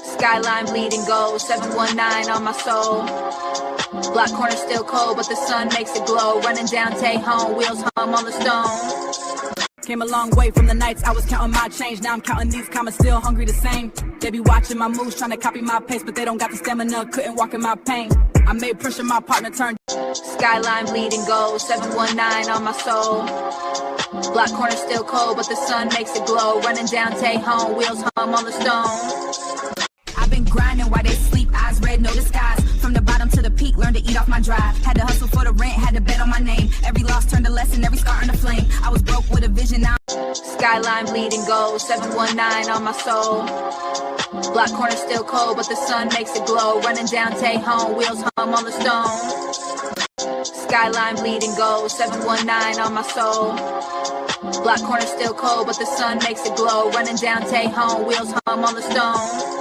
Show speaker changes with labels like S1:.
S1: Skyline bleeding gold, 719 on my soul. Block corner still cold, but the sun makes it glow. Running down Tejon, wheels hum on the stone.
S2: Came a long way from the nights I was counting my change. Now I'm counting these commas, still hungry the same. They be watching my moves, trying to copy my pace, but they don't got the stamina, couldn't walk in my pain. I made pressure my partner turn.
S1: Skyline bleeding gold, 719 on my soul. Block corner still cold, but the sun makes it glow. Running down Tejon, wheels hum on the stone.
S3: I've been grinding while they sleep, eyes red, no disguise. From the bottom to the peak, learned to eat off my drive. Had to hustle for the rent, had to bet on my name. Every loss turned a lesson, every scar in a flame. I was broke with a vision, now
S1: Skyline bleeding gold, 719 on my soul. Block corner still cold, but the sun makes it glow. Running down Tejon, wheels hum on the stone. Skyline bleeding gold, 719 on my soul. Block corner still cold, but the sun makes it glow. Running down Tejon, wheels hum on the stone.